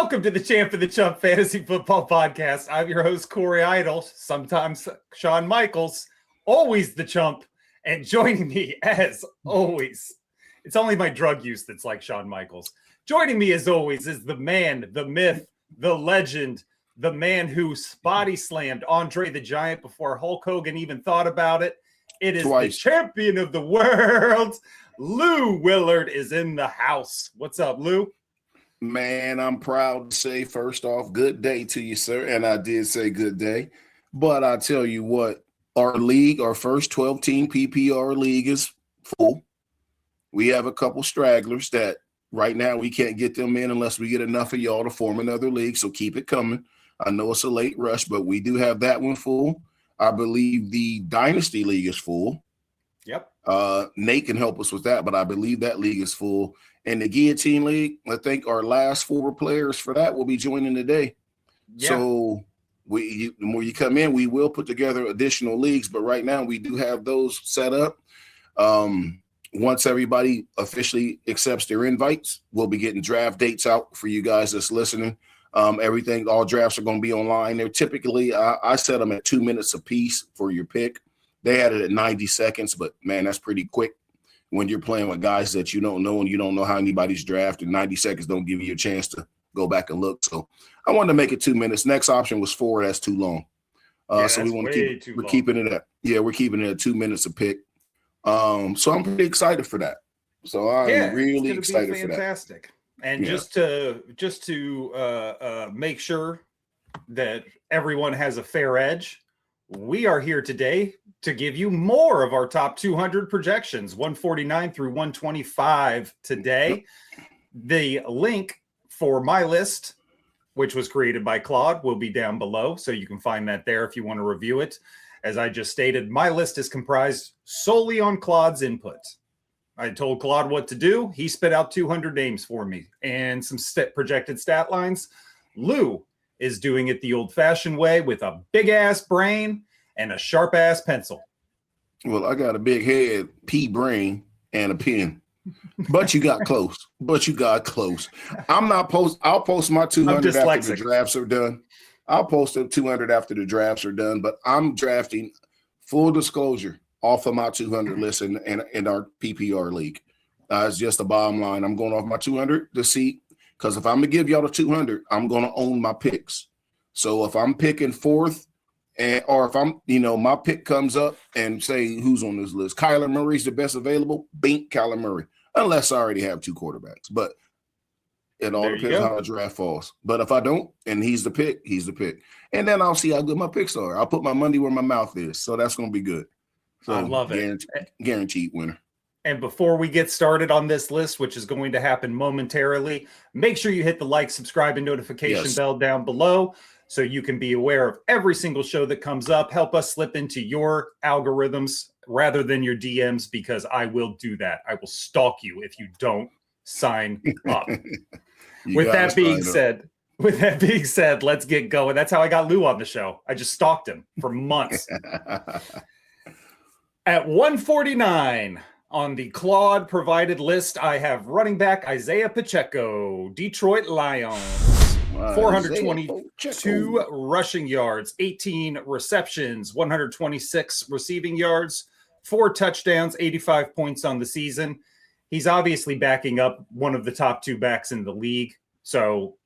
Welcome to the Champ and The Chump Fantasy Football Podcast. I'm your host, Cory Idle, sometimes Shawn Michaels, always the Chump, and joining me, as always, it's only my drug use that's like Shawn Michaels. Joining me, as always, is the man, the myth, the legend, the man who body slammed Andre the Giant before Hulk Hogan even thought about it. It is the champion of the world. Lou Willard is in the house. What's up, Lou? Man, I'm proud to say, first off, good day to you, sir. And I did say good day. But I tell you what, our league, our first 12-team PPR league is full. We have a couple stragglers that right now we can't get them in unless we get enough of y'all to form another league. So keep it coming. I know it's a late rush, but we do have that one full. I believe the Dynasty League is full. Yep. Nate can help us with that, but I believe that league is full. And the Guillotine League, I think our last 4 players for that will be joining today. Yeah. So the more you come in, we will put together additional leagues, but right now we do have those set up. Once everybody officially accepts their invites, we'll be getting draft dates out for you guys that's listening. All drafts are going to be online. They're typically, I set them at 2 minutes apiece for your pick. They had it at 90 seconds, but man, that's pretty quick when you're playing with guys that you don't know and you don't know how anybody's drafted. 90 seconds don't give you a chance to go back and look. So I wanted to make it 2 minutes. Next option was 4. That's too long. So we want to we're keeping it at 2 minutes a pick. So I'm pretty excited for that. So I'm really excited for that. Fantastic. And just to make sure that everyone has a fair edge, we are here today to give you more of our top 200 projections, 149 through 125 today. The link for my list, which was created by Claude, will be down below, so you can find that there if you want to review it. As I just stated, my list is comprised solely on Claude's input. I told Claude what to do. He spit out 200 names for me and some projected stat lines. Lou is doing it the old-fashioned way with a big-ass brain and a sharp-ass pencil. Well, I got a big head, pea brain, and a pen. But you got close. I'll post my 200 after the drafts are done. I'll post the 200 after the drafts are done, but I'm drafting, full disclosure, off of my 200 list in our PPR league. It's just the bottom line. I'm going off my 200 to see, because if I'm going to give y'all the 200, I'm going to own my picks. So if I'm picking fourth, or if I'm, my pick comes up and say who's on this list, Kyler Murray's the best available, bink Kyler Murray, unless I already have 2 quarterbacks. But it all depends on how the draft falls. But if I don't, and he's the pick, he's the pick. And then I'll see how good my picks are. I'll put my money where my mouth is. So that's going to be good. So I love it. Guaranteed winner. And before we get started on this list, which is going to happen momentarily, make sure you hit the like, subscribe, and notification bell down below so you can be aware of every single show that comes up. Help us slip into your algorithms rather than your DMs, because I will do that. I will stalk you if you don't sign up. With that being said, let's get going. That's how I got Lou on the show. I just stalked him for months. At 149 on the Claude provided list, I have running back Isaiah Pacheco, Detroit Lions, 422 rushing yards, 18 receptions, 126 receiving yards, 4 touchdowns, 85 points on the season. He's obviously backing up one of the top 2 backs in the league. So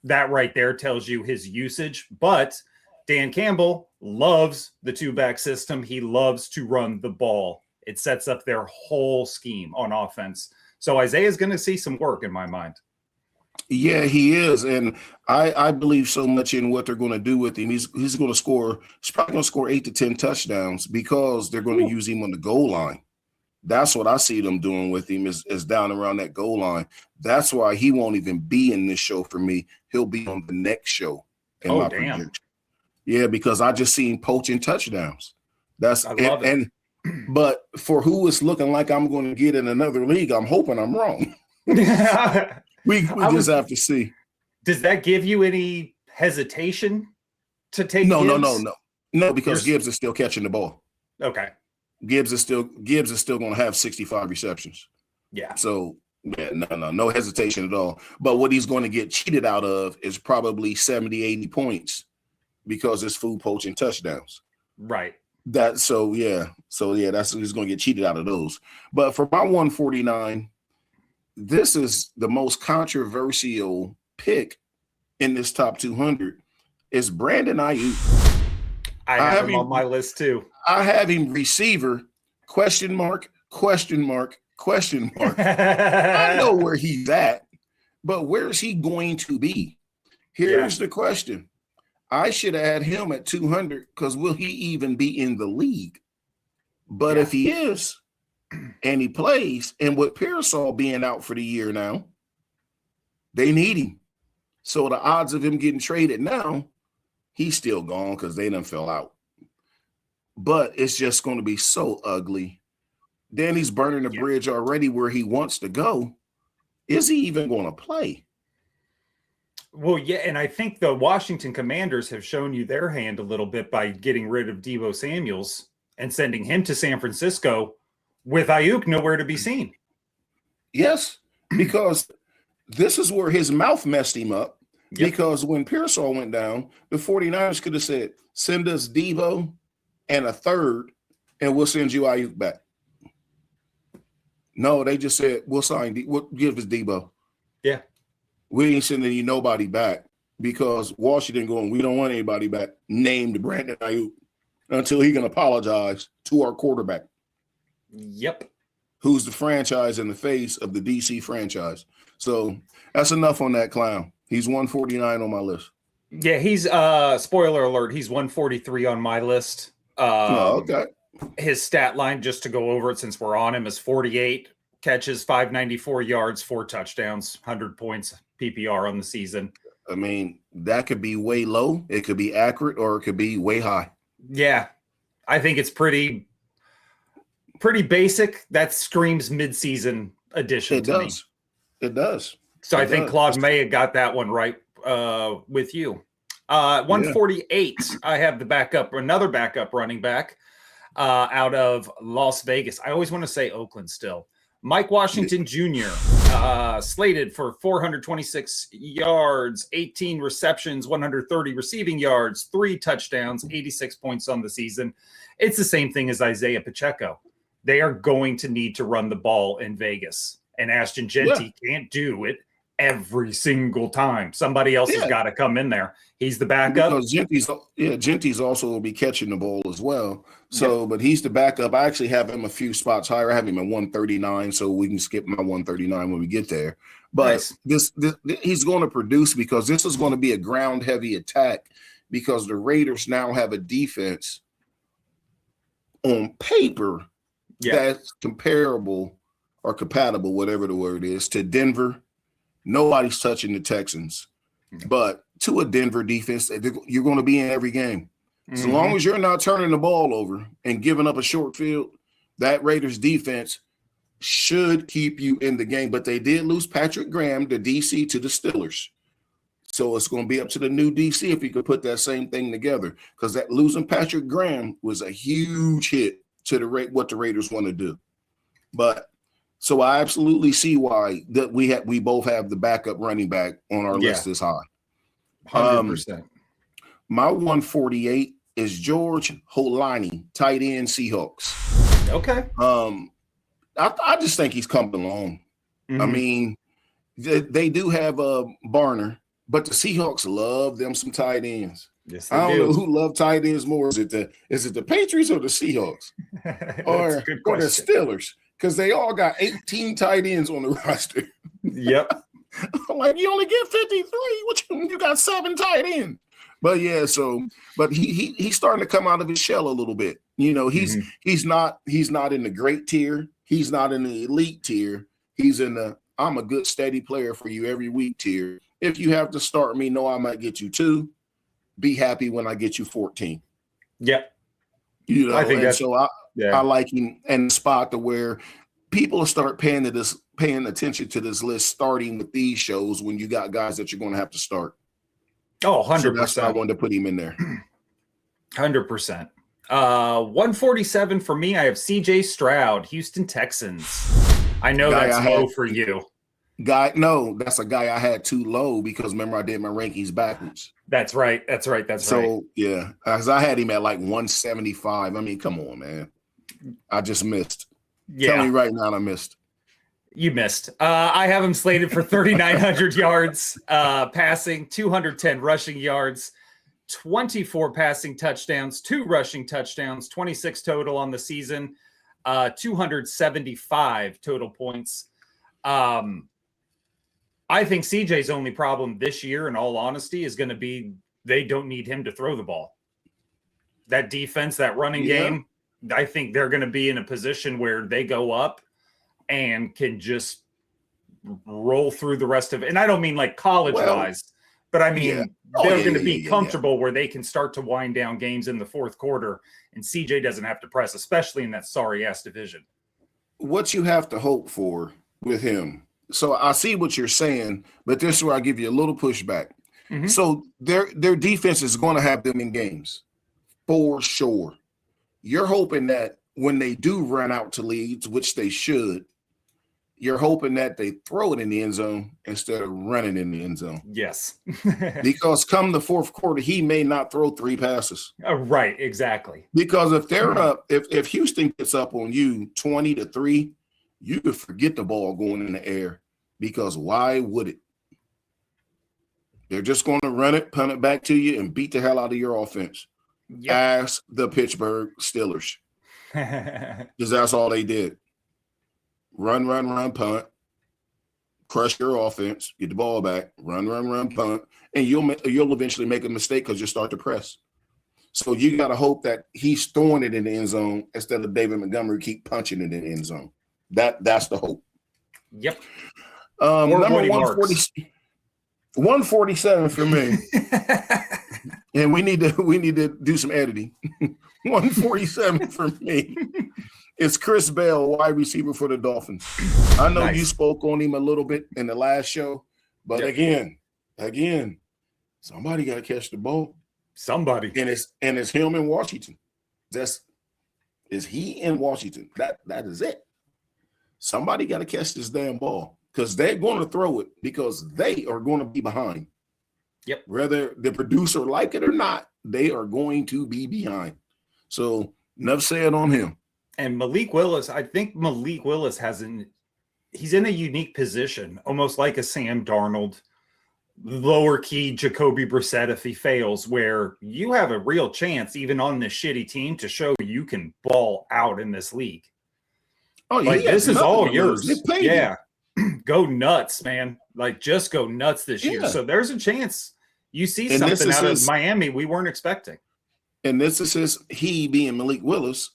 that right there tells you his usage. But Dan Campbell loves the 2-back system. He loves to run the ball. It sets up their whole scheme on offense. So Isaiah's going to see some work in my mind. Yeah, he is. And I believe so much in what they're going to do with him. He's probably going to score 8 to 10 touchdowns because they're going to use him on the goal line. That's what I see them doing with him is down around that goal line. That's why he won't even be in this show for me. He'll be on the next show in my prediction. Yeah, because I just seen poaching touchdowns. I love it. But for who is looking like I'm going to get in another league, I'm hoping I'm wrong. we just have to see. Does that give you any hesitation to take No, because Gibbs is still catching the ball. Okay. Gibbs is still going to have 65 receptions. Yeah. So Yeah, no hesitation at all. But what he's going to get cheated out of is probably 70, 80 points because it's food poaching touchdowns. Right. That's what he's going to get cheated out of those. But for my 149, this is the most controversial pick in this top 200 is Brandon Ayuk. I have him on my list too. I have him receiver, question mark. I know where he's at, but where's he going to be? Here's the question. I should have had him at 200 because will he even be in the league? But if he is, and he plays, and with Pearsall being out for the year now, they need him. So the odds of him getting traded now, he's still gone because they done fell out. But it's just going to be so ugly. Then he's burning the bridge already where he wants to go. Is he even going to play? Well, yeah, and I think the Washington Commanders have shown you their hand a little bit by getting rid of Deebo Samuels and sending him to San Francisco with Ayuk nowhere to be seen. Yes, because this is where his mouth messed him up. Yep. Because when Pearsall went down, the 49ers could have said, send us Deebo and a third, and we'll send you Ayuk back. No, they just said, we'll give us Deebo. Yeah. We ain't sending you nobody back because Washington going, we don't want anybody back named Brandon Ayuk until he can apologize to our quarterback. Yep. Who's the franchise in the face of the DC franchise. So that's enough on that clown. He's 149 on my list. Yeah, he's spoiler alert, he's 143 on my list. Okay. His stat line, just to go over it since we're on him, is 48 catches, 594 yards, 4 touchdowns, 100 points PPR on the season. I mean, that could be way low. It could be accurate or it could be way high. Yeah. I think it's pretty basic. That screams midseason addition to me. It does. So I think Claude May got that one right with you. 148, I have another backup running back out of Las Vegas. I always want to say Oakland still. Mike Washington Jr., slated for 426 yards, 18 receptions, 130 receiving yards, 3 touchdowns, 86 points on the season. It's the same thing as Isaiah Pacheco. They are going to need to run the ball in Vegas. And Ashton Genty can't do it every single time. Somebody else has got to come in there. He's the backup. Genty's also will be catching the ball as well. So, but he's the backup. I actually have him a few spots higher. I have him at 139, so we can skip my 139 when we get there. But this he's going to produce because this is going to be a ground heavy attack because the Raiders now have a defense on paper that's comparable or compatible, whatever the word is, to Denver. Nobody's touching the Texans, but to a Denver defense, you're going to be in every game. As long as you're not turning the ball over and giving up a short field, that Raiders defense should keep you in the game. But they did lose Patrick Graham, the DC, to the Steelers. So it's going to be up to the new DC if he could put that same thing together, because that losing Patrick Graham was a huge hit to what the Raiders want to do. But so I absolutely see why that we both have the backup running back on our list this high. 100%. My 148 is George Holani, tight end Seahawks. Okay. I just think he's coming along. I mean, they do have a Barner, but the Seahawks love them some tight ends. Yes, I don't know who love tight ends more. Is it the Patriots or the Seahawks? or the Steelers? Because they all got 18 tight ends on the roster. Yep. I'm like, you only get 53. You got 7 tight ends. But but he's starting to come out of his shell a little bit. You know, he's not in the great tier. He's not in the elite tier. He's in the I'm a good steady player for you every week tier. If you have to start me, know I might get you 2. Be happy when I get you 14. Yep. You know, I think I like him in the spot to where people will start paying attention to this list, starting with these shows when you got guys that you're going to have to start. Oh, 100%. So that's why I wanted to put him in there. 100%. 147 for me. I have CJ Stroud, Houston Texans. I know Guy that's I low had, for you. no, that's a guy I had too low because remember I did my rankings backwards. That's right. So yeah, as I had him at like 175. I mean, come on, man. I just missed. Yeah. Tell me right now I missed. You missed. I have him slated for 3,900 yards passing, 210 rushing yards, 24 passing touchdowns, 2 rushing touchdowns, 26 total on the season, 275 total points. I think CJ's only problem this year, in all honesty, is going to be they don't need him to throw the ball. That defense, that running game, I think they're going to be in a position where they go up and can just roll through the rest of it. And I don't mean like college-wise, but I mean they're going to be comfortable where they can start to wind down games in the fourth quarter, and CJ doesn't have to press, especially in that sorry-ass division. What you have to hope for with him. So I see what you're saying, but this is where I give you a little pushback. Mm-hmm. So their defense is going to have them in games for sure. You're hoping that when they do run out to leads, which they should, you're hoping that they throw it in the end zone instead of running in the end zone. Yes. Because come the fourth quarter, he may not throw 3 passes. Right, exactly. Because if they're up, if Houston gets up on you 20-3, you could forget the ball going in the air, because why would it? They're just going to run it, punt it back to you, and beat the hell out of your offense. Yep. Ask the Pittsburgh Steelers. Because that's all they did. Run, punt, crush your offense, get the ball back, run, punt, and you'll eventually make a mistake because you start to press. So you got to hope that he's throwing it in the end zone instead of David Montgomery keep punching it in the end zone. That's the hope. Yep. Number 147 for me. And we need to do some editing. 147 for me. It's Chris Bell, wide receiver for the Dolphins. I know you spoke on him a little bit in the last show, but again, somebody got to catch the ball. Somebody. And it's him in Washington. Is he in Washington? That is it. Somebody got to catch this damn ball, because they're going to throw it because they are going to be behind. Yep. Whether the producer like it or not, they are going to be behind. So enough said on him. And Malik Willis, I think Malik Willis he's in a unique position, almost like a Sam Darnold, lower key Jacoby Brissett if he fails, where you have a real chance, even on this shitty team, to show you can ball out in this league. Oh, yeah. Like, this is all yours. Yeah. Go nuts, man. Like, just go nuts this year. So there's a chance you see something out of Miami we weren't expecting. And this is he being Malik Willis'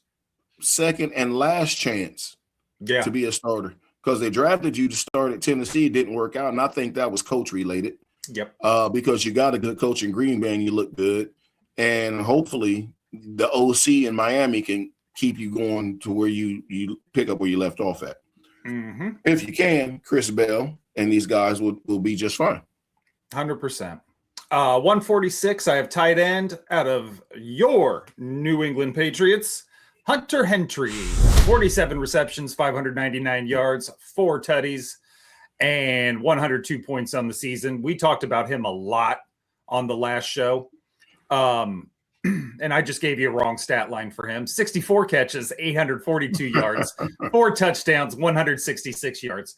second and last chance to be a starter, because they drafted you to start at Tennessee. It didn't work out, and I think that was coach related. Yep. Because you got a good coach in Green Bay and you look good, and hopefully the OC in Miami can keep you going to where you pick up where you left off at. Mm-hmm. If you can, Chris Bell and these guys will be just fine. 100%. 146, I have tight end out of your New England Patriots, Hunter Henry. 47 receptions, 599 yards, 4 tutties, and 102 points on the season. We talked about him a lot on the last show. And I just gave you a wrong stat line for him. 64 catches, 842 yards, 4 touchdowns, 166 yards.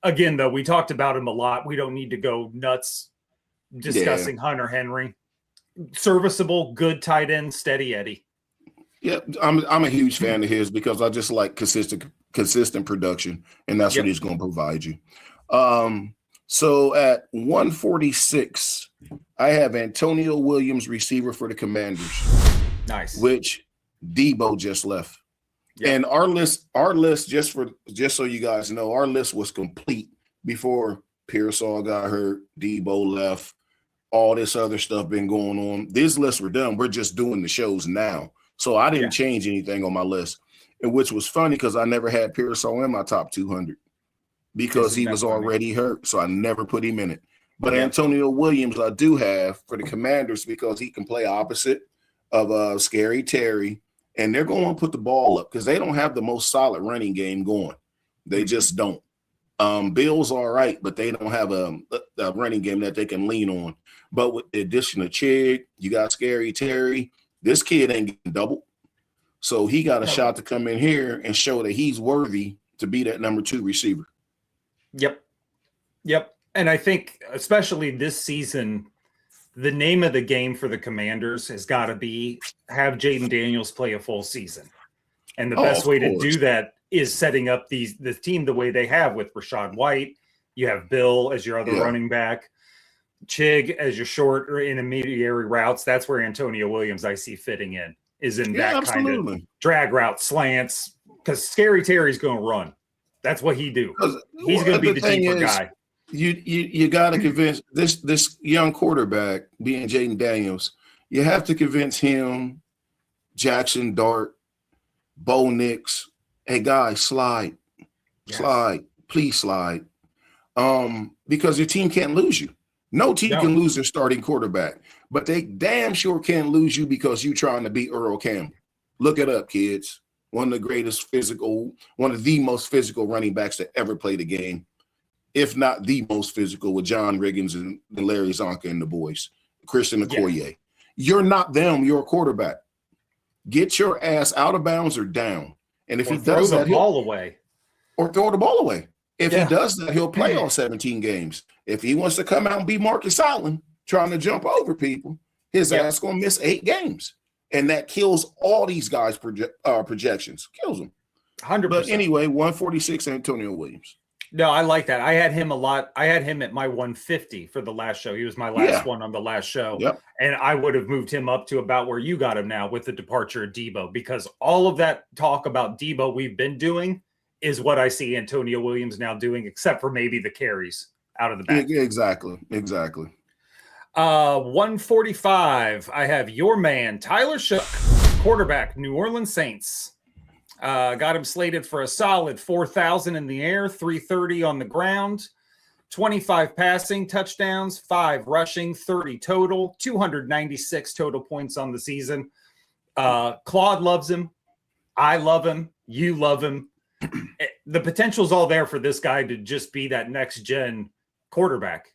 Again, though, we talked about him a lot. We don't need to go nuts discussing Hunter Henry. Serviceable, good tight end, steady Eddie. Yeah, I'm a huge fan of his because I just like consistent production, and that's what he's going to provide you. So at 146, I have Antonio Williams, receiver for the Commanders. Nice. Which Debo just left. Yep. And our list, just so you guys know, our list was complete before Pearsall got hurt, Debo left, all this other stuff been going on. These lists were done. We're just doing the shows now. So I didn't change anything on my list, and which was funny because I never had Pearsall in my top 200 because he was already hurt. So I never put him in it. But Antonio Williams, I do have for the Commanders because he can play opposite of Scary Terry, and they're going to put the ball up because they don't have the most solid running game going. They just don't. Bills are all right, but they don't have a running game that they can lean on. But with the addition of Chig, you got Scary Terry. This kid ain't getting doubled. So he got a shot to come in here and show that he's worthy to be that number 2 receiver. Yep. And I think, especially this season, the name of the game for the Commanders has got to be have Jaden Daniels play a full season. And the best way to do that is setting up the team the way they have with Rachaad White. You have Bill as your other running back, Chig as your short or intermediary routes. That's where Antonio Williams I see fitting in, is in that kind of drag route slants, because Scary Terry's going to run. That's what he do. He's going to be the deeper guy. You got to convince this young quarterback, being Jaden Daniels, you have to convince him, Jackson Dart, Bo Nix, hey guys, slide, please slide, because your team can't lose you. No team can lose their starting quarterback, but they damn sure can't lose you because you're trying to beat Earl Campbell. Look it up, kids. One of the most physical running backs to ever play the game, if not the most physical, with John Riggins and Larry Zonka and the boys, Christian Okoye. You're not them, you're a quarterback. Get your ass out of bounds or down. And if he does that, throw the ball away. If he does that, he'll play all 17 games. If he wants to come out and be Marcus Allen, trying to jump over people, his ass going to miss 8 games. And that kills all these guys' projections. Kills them. 100%. But anyway, 146, Antonio Williams. No, I like that. I had him a lot. I had him at my 150 for the last show. He was my last one on the last show. Yep. And I would have moved him up to about where you got him now with the departure of Debo, because all of that talk about Debo we've been doing is what I see Antonio Williams now doing, except for maybe the carries out of the back. Exactly. 145. I have your man, Tyler Shook, quarterback, New Orleans Saints. Got him slated for a solid 4,000 in the air, 330 on the ground, 25 passing touchdowns, 5 rushing, 30 total, 296 total points on the season. Claude loves him. I love him. You love him. The potential's all there for this guy to just be that next gen quarterback.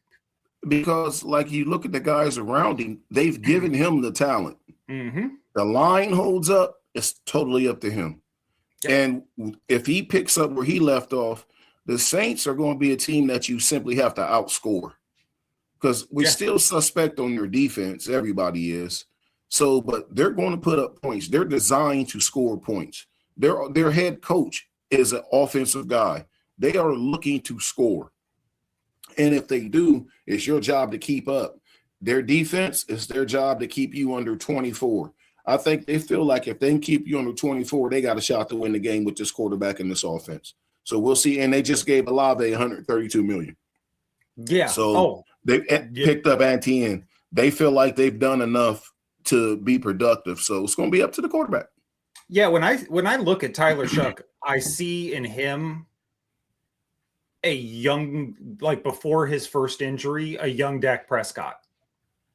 Because, like, you look at the guys around him, they've given him the talent. Mm-hmm. The line holds up, it's totally up to him. Yep. And if he picks up where he left off, the Saints are going to be a team that you simply have to outscore, because we still suspect on their defense. Everybody is. So, but they're going to put up points. They're designed to score points. Their head coach is an offensive guy. They are looking to score. And if they do, it's your job to keep up. Their defense, it's their job to keep you under 24. I think they feel like if they can keep you under 24, they got a shot to win the game with this quarterback and this offense. So we'll see. And they just gave Olave $132 million. Yeah. So they picked up Etienne. They feel like they've done enough to be productive. So it's going to be up to the quarterback. Yeah. When I look at Tyler Shook, I see in him a young, like before his first injury, a young Dak Prescott.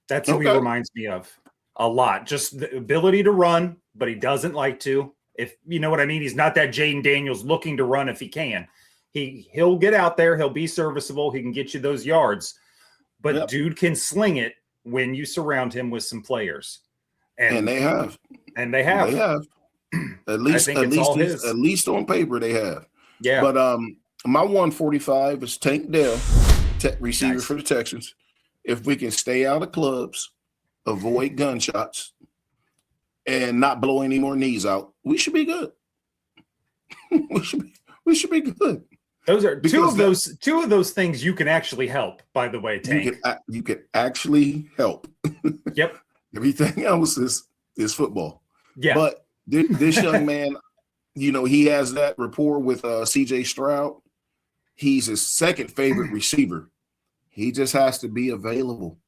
That's who he reminds me of a lot. Just the ability to run, but he doesn't like to. If you know what I mean, he's not that Jaden Daniels looking to run if he can. He'll get out there. He'll be serviceable. He can get you those yards. But dude can sling it when you surround him with some players. And they have. At least on paper they have. Yeah. But my 145 is Tank Dell, receiver for the Texans. If we can stay out of clubs, avoid gunshots, and not blow any more knees out, we should be good. we should be good. Those are two of those things you can actually help, by the way, Tank. You can actually help. Yep. Everything else is football. Yeah. But this young man, he has that rapport with CJ Stroud. He's his second favorite receiver. He just has to be available.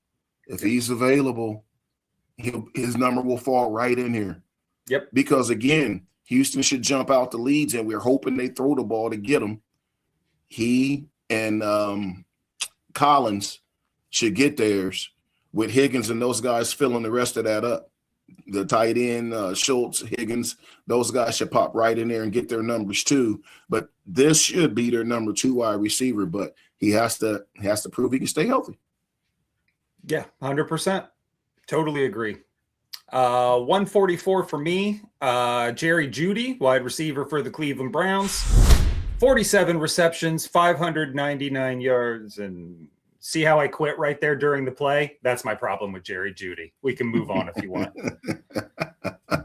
If he's available, his number will fall right in here. Yep. Because, again, Houston should jump out the leads, and we're hoping they throw the ball to get him. He and Collins should get theirs, with Higgins and those guys filling the rest of that up. The tight end, Schultz, Higgins, those guys should pop right in there and get their numbers too. But this should be their number 2 wide receiver, but he has to prove he can stay healthy. Yeah, 100%. Totally agree. 144 for me. Jerry Jeudy, wide receiver for the Cleveland Browns. 47 receptions, 599 yards, and see how I quit right there during the play? That's my problem with Jerry Jeudy. We can move on if you want.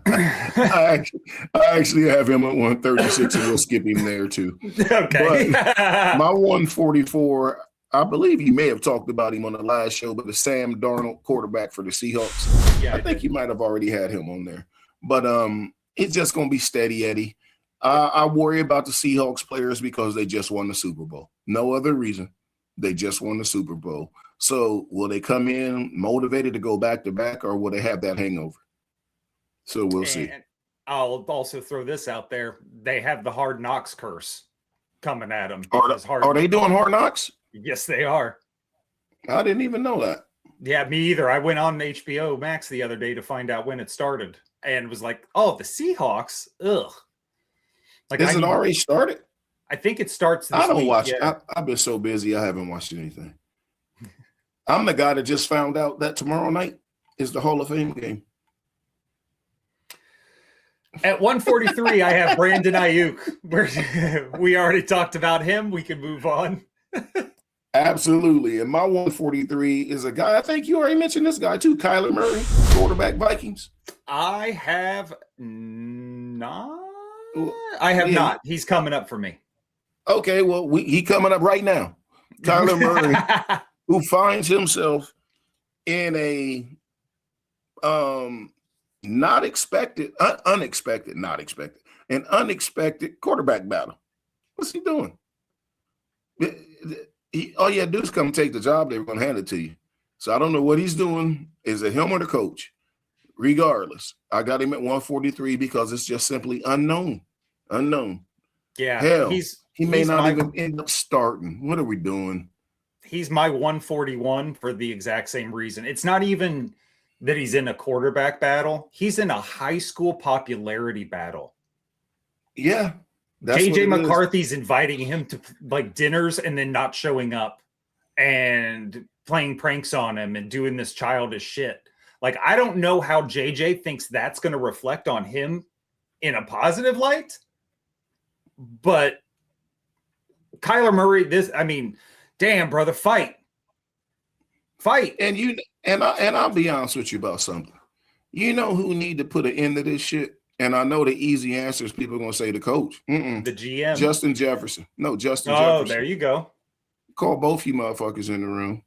I actually have him at 136, and we'll skip him there too. Okay. But my 144, I believe you may have talked about him on the last show, but the Sam Darnold, quarterback for the Seahawks. Yeah, I think you might have already had him on there. But it's just going to be steady Eddie. I worry about the Seahawks players because they just won the Super Bowl. No other reason. They just won the Super Bowl. So will they come in motivated to go back-to-back, or will they have that hangover? So we'll see. I'll also throw this out there. They have the Hard Knocks curse coming at them. Are they doing Hard Knocks? Yes, they are. I didn't even know that. Yeah, me either. I went on HBO Max the other day to find out when it started and was like, oh, the Seahawks? Ugh. Like, Is it already started? I think it starts this I don't week. watch. Yeah. I've been so busy, I haven't watched anything. I'm the guy that just found out that tomorrow night is the Hall of Fame game. At 143, I have Brandon Ayuk. We already talked about him. We can move on. Absolutely. And my 143 is a guy, I think you already mentioned this guy too, Kyler Murray, quarterback Vikings. I have not. He's coming up for me. Okay, well, he coming up right now. Kyler Murray, who finds himself in a an unexpected quarterback battle. What's he doing? All you had to do is come take the job. They were going to hand it to you. So I don't know what he's doing. Is it him or the coach? Regardless, I got him at 143 because it's just simply unknown. Yeah. Hell, he may not even end up starting. What are we doing? He's my 141 for the exact same reason. It's not even that he's in a quarterback battle. He's in a high school popularity battle. Yeah. JJ McCarthy's inviting him to like dinners and then not showing up and playing pranks on him and doing this childish shit. Like, I don't know how JJ thinks that's going to reflect on him in a positive light, but Kyler Murray, damn, brother, fight. And I'll be honest with you about something. You know who need to put an end to this shit? And I know the easy answer is people are going to say the coach. The GM. Justin Jefferson. No, Justin Jefferson. Oh, there you go. Call both you motherfuckers in the room.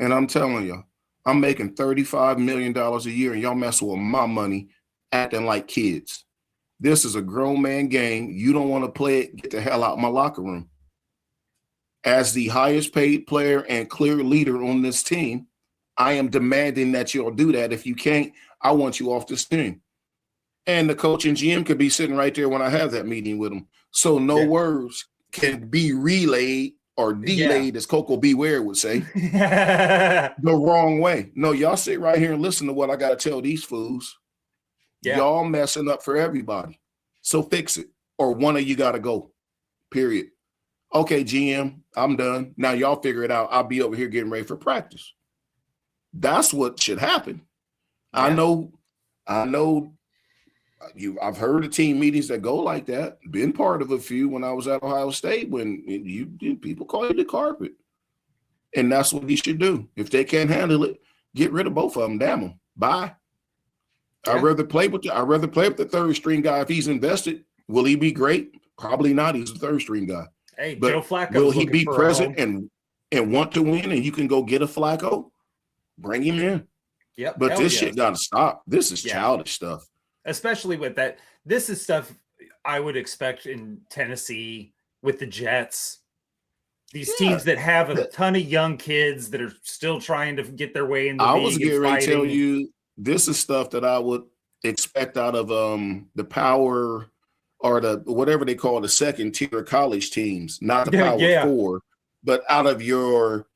And I'm telling you, I'm making $35 million a year, and y'all messing with my money, acting like kids. This is a grown man game. You don't want to play it, get the hell out of my locker room. As the highest paid player and clear leader on this team, I am demanding that y'all do that. If you can't, I want you off this team. And the coach and GM could be sitting right there when I have that meeting with them. So no words can be relayed or delayed, as Coco Beware would say, the wrong way. No, y'all sit right here and listen to what I got to tell these fools. Yeah. Y'all messing up for everybody. So fix it. Or one of you got to go, period. Okay, GM, I'm done. Now y'all figure it out. I'll be over here getting ready for practice. That's what should happen. Yeah. I know I've heard of team meetings that go like that. Been part of a few when I was at Ohio State when people call you the carpet. And that's what he should do. If they can't handle it, get rid of both of them. Damn them. Bye. Yeah. I'd rather play with the third string guy if he's invested. Will he be great? Probably not. He's a third string guy. Hey, but Joe Flacco. Will he be present and want to win, and you can go get a Flacco? Bring him in. Yep. But this shit got to stop. This is childish stuff. Especially with that. This is stuff I would expect in Tennessee with the Jets. These teams that have a ton of young kids that are still trying to get their way in the league. I was getting ready to tell you, this is stuff that I would expect out of the power or the whatever they call the second tier college teams, not the power four, but out of your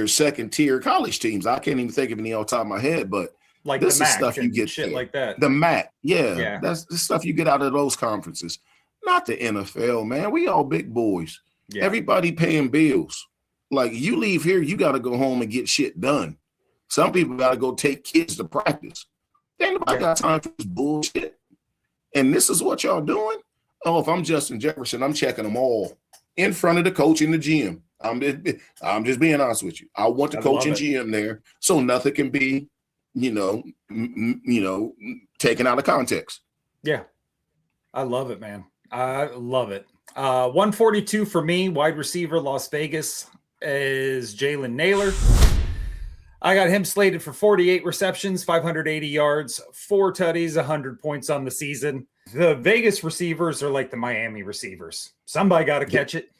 second tier college teams. I can't even think of any off the top of my head, but like this the is MAC stuff you and get shit there. like that. The MAC, Yeah. that's the stuff you get out of those conferences, not the NFL, man. We all big boys. Yeah. Everybody paying bills. Like you leave here, you got to go home and get shit done. Some people got to go take kids to practice. Ain't nobody got time for this bullshit. And this is what y'all doing? Oh, if I'm Justin Jefferson, I'm checking them all in front of the coach in the gym. I'm just being honest with you. I want the coach and GM there, so nothing can be, taken out of context. Yeah, I love it, man. I love it. 142 for me, wide receiver, Las Vegas, is Jalen Naylor. I got him slated for 48 receptions, 580 yards, 4 tutties, 100 points on the season. The Vegas receivers are like the Miami receivers. Somebody got to catch it.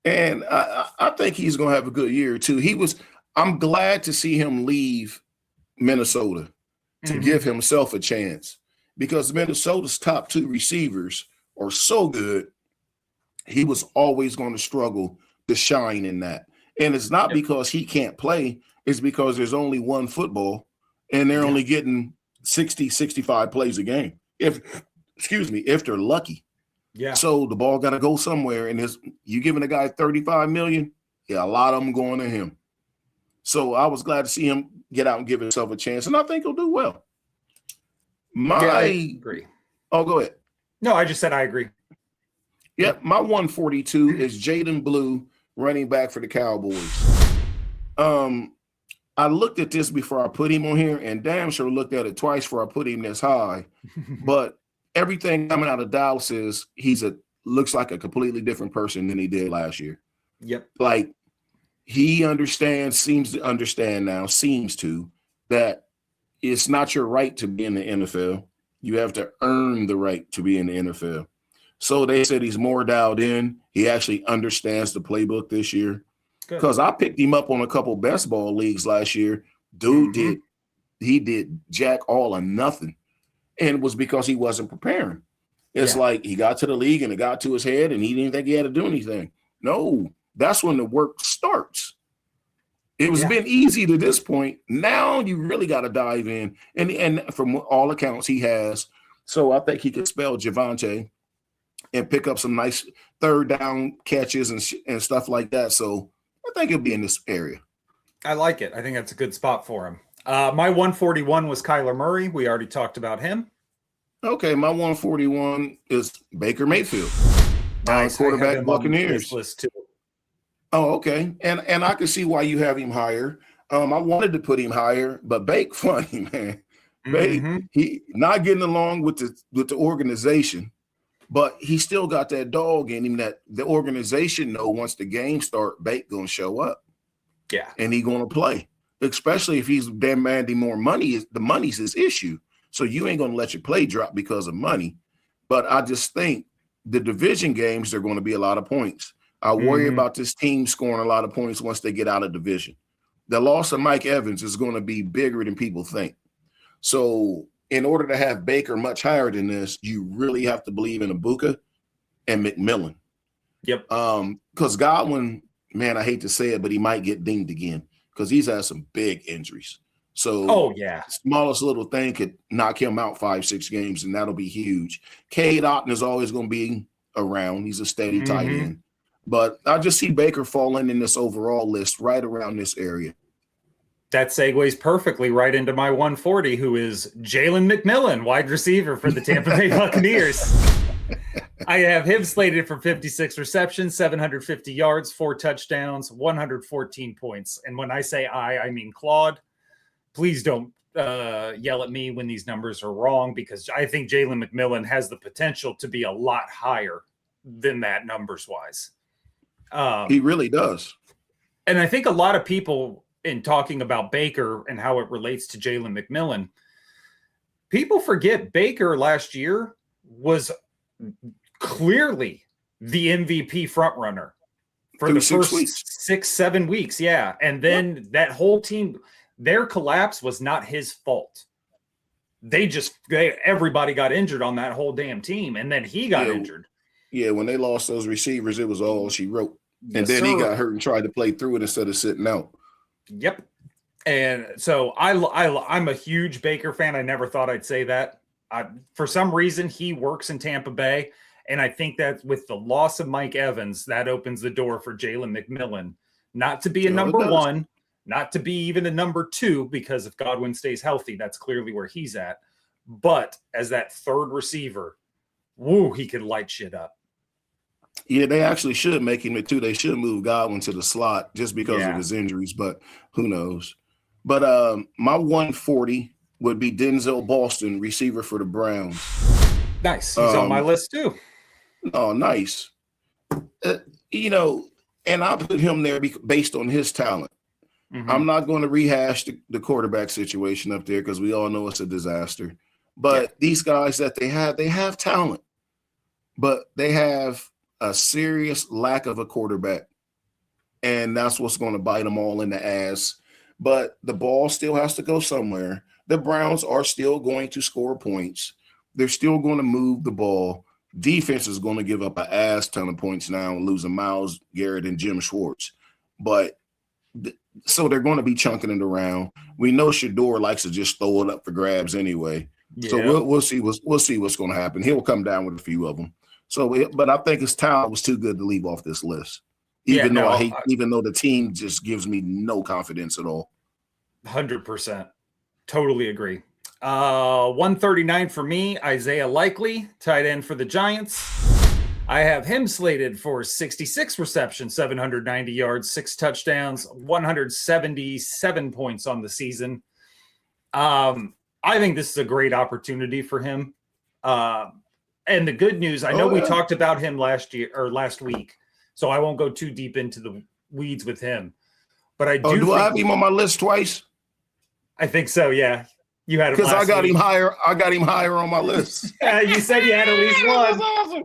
And I think he's going to have a good year too. I'm glad to see him leave Minnesota to give himself a chance, because Minnesota's top 2 receivers are so good. He was always going to struggle to shine in that. And it's not because he can't play. It's because there's only one football and they're only getting 60, 65 plays a game. If they're lucky. Yeah. So the ball got to go somewhere, and you giving a guy $35 million, a lot of them going to him. So I was glad to see him get out and give himself a chance, and I think he'll do well. I agree. Oh, go ahead. No, I just said I agree. Yep, my 142 is Jaden Blue, running back for the Cowboys. I looked at this before I put him on here, and damn sure looked at it twice before I put him this high. But everything coming out of Dallas is looks like a completely different person than he did last year. Yep. Like he seems to understand now, that it's not your right to be in the NFL. You have to earn the right to be in the NFL. So they said he's more dialed in. He actually understands the playbook this year. Because I picked him up on a couple best ball leagues last year. Dude did jack all or nothing. And it was because he wasn't preparing. It's like he got to the league and it got to his head and he didn't think he had to do anything. No, that's when the work starts. It was been easy to this point. Now you really got to dive in. And from all accounts, he has. So I think he could spell Javante and pick up some nice third down catches and stuff like that. So I think he'll be in this area. I like it. I think that's a good spot for him. My 141 was Kyler Murray. We already talked about him. Okay, my 141 is Baker Mayfield. Nice. Quarterback Buccaneers. List too. Oh, okay. And I can see why you have him higher. I wanted to put him higher, but Bake funny, man. Bake, he not getting along with the organization, but he still got that dog in him that the organization know once the game start, Bake gonna show up. Yeah. And he gonna play. Especially if he's demanding more money. The money's his issue. So you ain't gonna let your play drop because of money. But I just think the division games are going to be a lot of points. I worry about this team scoring a lot of points once they get out of division. The loss of Mike Evans is going to be bigger than people think. So in order to have Baker much higher than this, you really have to believe in Ibuka and McMillan. Yep. Because Godwin, man, I hate to say it, but he might get dinged again because he's had some big injuries. So smallest little thing could knock him out 5-6 games, and that'll be huge. Cade Otton is always going to be around. He's a steady tight end. But I just see Baker falling in this overall list right around this area. That segues perfectly right into my 140, who is Jalen McMillan, wide receiver for the Tampa Bay Buccaneers. I have him slated for 56 receptions, 750 yards, 4 touchdowns, 114 points. And when I say I mean Claude. Please don't yell at me when these numbers are wrong, because I think Jalen McMillan has the potential to be a lot higher than that numbers-wise. He really does. And I think a lot of people, in talking about Baker and how it relates to Jalen McMillan, people forget Baker last year was clearly the MVP frontrunner for the first 6-7 weeks. Yeah. And then that whole team, their collapse was not his fault. Everybody got injured on that whole damn team. And then he got injured. Yeah. When they lost those receivers, it was all she wrote. And then he got hurt and tried to play through it instead of sitting out. Yep. And so I'm a huge Baker fan. I never thought I'd say that. For some reason, he works in Tampa Bay. And I think that with the loss of Mike Evans, that opens the door for Jalen McMillan not to be a number one, not to be even a number two, because if Godwin stays healthy, that's clearly where he's at. But as that third receiver, he could light shit up. Yeah, they actually should make him a two. They should move Godwin to the slot just because of his injuries, but who knows? But my 140 would be Denzel Boston, receiver for the Browns. Nice. He's on my list too. Oh, nice. And I put him there based on his talent. Mm-hmm. I'm not going to rehash the quarterback situation up there because we all know it's a disaster. But these guys that they have talent, but they have a serious lack of a quarterback. And that's what's going to bite them all in the ass. But the ball still has to go somewhere. The Browns are still going to score points. They're still going to move the ball. Defense is going to give up an ass ton of points now, losing Myles Garrett and Jim Schwartz. But so they're going to be chunking it around. We know Shador likes to just throw it up for grabs anyway. Yeah. So we'll see what's going to happen. He'll come down with a few of them. So, but I think his talent was too good to leave off this list. Even though the team just gives me no confidence at all. 100%. Totally agree. 139 for me, Isaiah Likely, tight end for the Giants. I have him slated for 66 receptions, 790 yards, 6 touchdowns, 177 points on the season. I think this is a great opportunity for him. And the good news, I know we talked about him last week, so I won't go too deep into the weeds with him. But I do. Do I have him on my list twice? I think so. Yeah, you had him because I got him higher. I got him higher on my list. You said you had at least one. Awesome.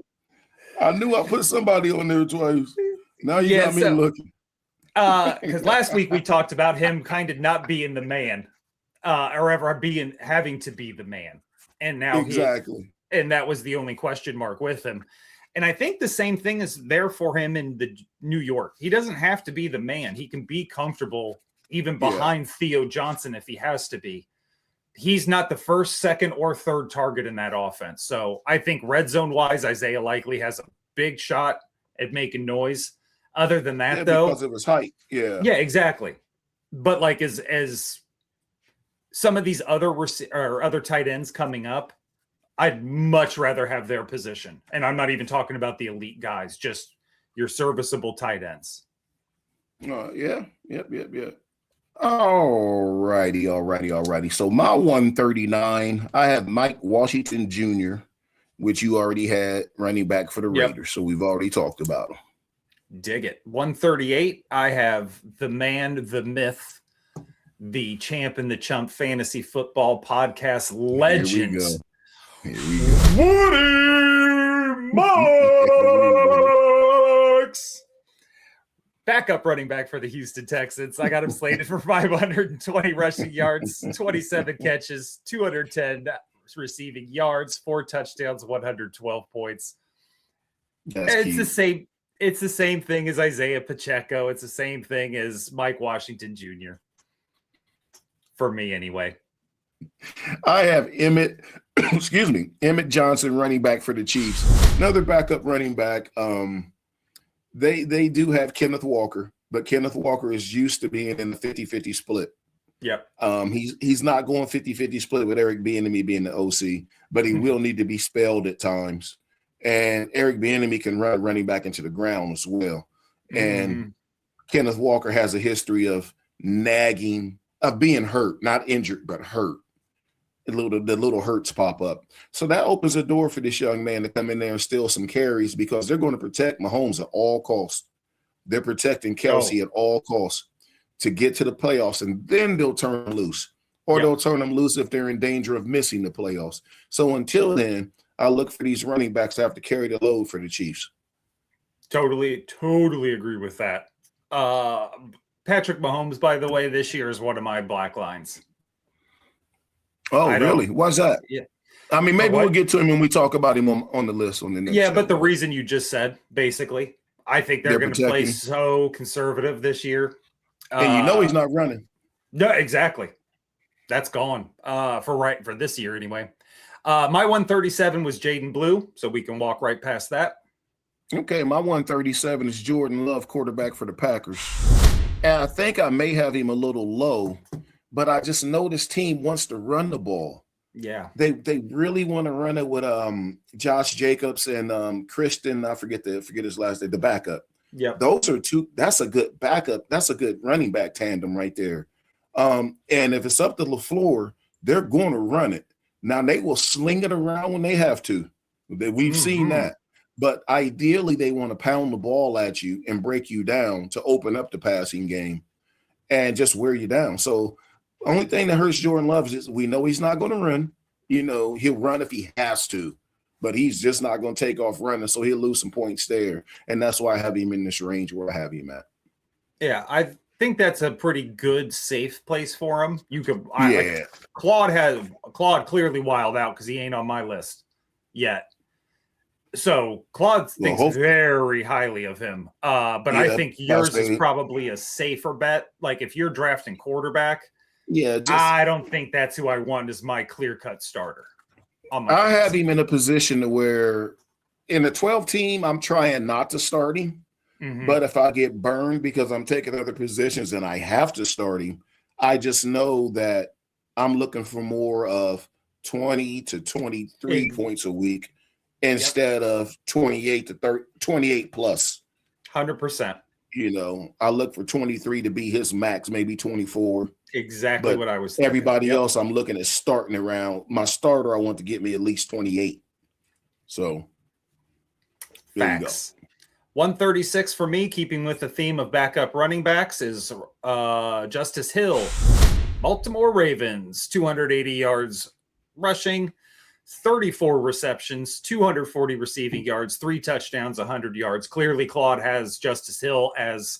I knew I put somebody on there twice. Now you got me looking. Because last week we talked about him kind of not being the man, or ever having to be the man, and now and that was the only question mark with him. And I think the same thing is there for him in the New York. He doesn't have to be the man. He can be comfortable even behind Theo Johnson if he has to be. He's not the first, second, or third target in that offense. So I think red zone wise, Isaiah Likely has a big shot at making noise. Other than that, though, because of his height. Yeah, exactly. But like as some of these other tight ends coming up, I'd much rather have their position. And I'm not even talking about the elite guys, just your serviceable tight ends. Yep. All righty. So my 139, I have Mike Washington Jr., which you already had running back for the Raiders. So we've already talked about him. Dig it. 138, I have the man, the myth, the Champ and the Chump fantasy football podcast legends. Here we go. Woody Marks. Backup running back for the Houston Texans. I got him slated for 520 rushing yards, 27 catches, 210 receiving yards, 4 touchdowns, 112 points. It's the same thing as Isaiah Pacheco. It's the same thing as Mike Washington Jr. For me, anyway. I have Emmett Johnson, running back for the Chiefs. Another backup running back. They do have Kenneth Walker, but Kenneth Walker is used to being in the 50-50 split. Yep. He's not going 50-50 split with Eric Bieniemy being the OC, but he will need to be spelled at times. And Eric Bieniemy can run running back into the ground as well. And Kenneth Walker has a history of nagging, of being hurt, not injured, but hurt. The little hurts pop up. So that opens a door for this young man to come in there and steal some carries because they're going to protect Mahomes at all costs. They're protecting Kelsey at all costs to get to the playoffs, and then they'll turn them loose. Or they'll turn them loose if they're in danger of missing the playoffs. So until then, I look for these running backs to have to carry the load for the Chiefs. Totally agree with that. Patrick Mahomes, by the way, this year is one of my black lines. Oh, really? Why's that? Yeah. I mean, maybe we'll get to him when we talk about him on the list on the next show. But the reason you just said, basically, I think they're going to play so conservative this year. And he's not running. No, exactly. That's gone for this year anyway. My 137 was Jaden Blue, so we can walk right past that. Okay, my 137 is Jordan Love, quarterback for the Packers. And I think I may have him a little low, but I just know this team wants to run the ball. Yeah. They really want to run it with Josh Jacobs and Christian, I forget his last name, the backup. Yeah. Those are two. That's a good backup. That's a good running back tandem right there. And if it's up to LaFleur, they're going to run it. Now they will sling it around when they have to. We've seen that. But ideally, they want to pound the ball at you and break you down to open up the passing game and just wear you down. So the only thing that hurts Jordan Love is we know he's not going to run. You know, he'll run if he has to, but he's just not going to take off running. So he'll lose some points there. And that's why I have him in this range where I have him at. Yeah, I think that's a pretty good, safe place for him. You could, Claude clearly wild out because he ain't on my list yet. So Claude thinks very highly of him. But I think yours is probably a safer bet. Like if you're drafting quarterback, I don't think that's who I want as my clear-cut starter. I have him in a position to where in a 12 team, I'm trying not to start him. But if I get burned because I'm taking other positions and I have to start him, I just know that I'm looking for more of 20 to 23 points a week instead of 28 to 30, 28 plus. 100%. You know, I look for 23 to be his max, maybe 24. Exactly what I was thinking. Everybody else I'm looking at starting around. My starter, I want to get me at least 28. So there you go. 136 for me, keeping with the theme of backup running backs, is Justice Hill. Baltimore Ravens, 280 yards rushing, 34 receptions, 240 receiving yards, 3 touchdowns, 100 yards. Clearly, Claude has Justice Hill as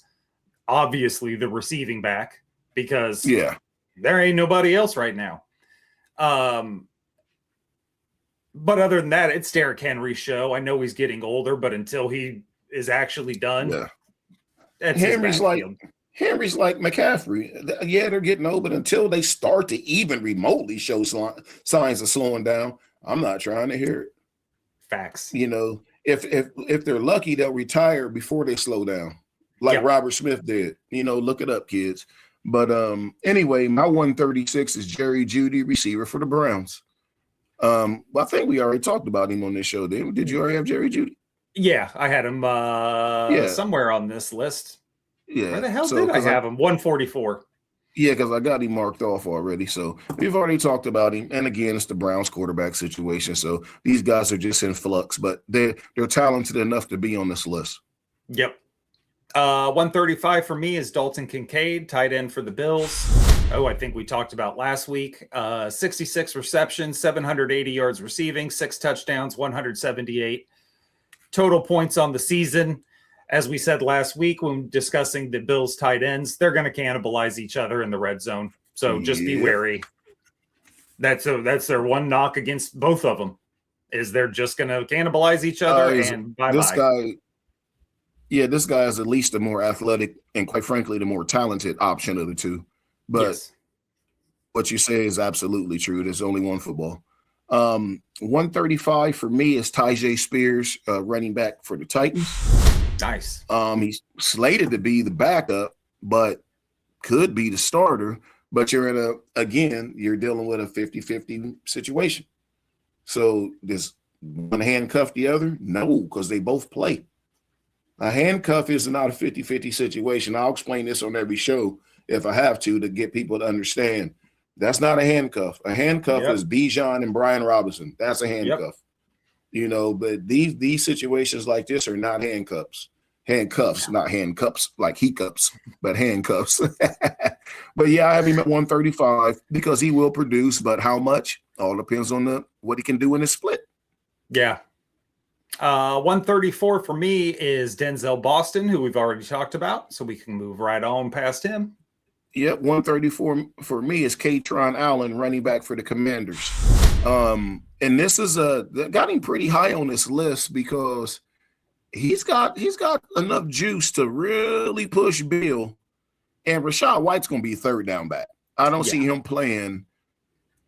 obviously the receiving back because there ain't nobody else right now. But other than that, it's Derrick Henry's show. I know he's getting older, but until he is actually done, Henry's like McCaffrey. Yeah, they're getting old, but until they start to even remotely show signs of slowing down, I'm not trying to hear it. Facts. You know, if they're lucky, they'll retire before they slow down, like Robert Smith did. You know, look it up, kids. But anyway, my 136 is Jerry Jeudy, receiver for the Browns. I think we already talked about him on this show. Did you already have Jerry Jeudy? Yeah, I had him somewhere on this list. Yeah. Where the hell did I have him? 144. Yeah, because I got him marked off already. So we've already talked about him. And again, it's the Browns quarterback situation. So these guys are just in flux, but they're talented enough to be on this list. Yep. 135 for me is Dalton Kincaid, tight end for the Bills. Oh, I think we talked about last week. 66 receptions, 780 yards receiving, 6 touchdowns, 178 total points on the season. As we said last week when discussing the Bills tight ends, they're going to cannibalize each other in the red zone. So just be wary. That's their one knock against both of them, is they're just going to cannibalize each other and bye-bye. This guy is at least the more athletic and, quite frankly, the more talented option of the two. But what you say is absolutely true. There's only one football. 135 for me is Tyjae Spears, running back for the Titans. Nice. He's slated to be the backup, but could be the starter. But you're dealing with a 50-50 situation. So does one handcuff the other? No, because they both play. A handcuff is not a 50-50 situation. I'll explain this on every show if I have to get people to understand. That's not a handcuff. A handcuff is Bijan and Brian Robinson. That's a handcuff. You know, but these situations like this are not handcuffs. Handcuffs, not handcuffs like hiccups, but handcuffs. But I have him at 135 because he will produce, but how much? All depends on what he can do in his split. Yeah. 134 for me is Denzel Boston, who we've already talked about, so we can move right on past him. Yep, 134 for me is Katron Allen, running back for the Commanders. And this is got him pretty high on this list because he's got enough juice to really push Bill, and Rachaad White's going to be third down back. I don't see him playing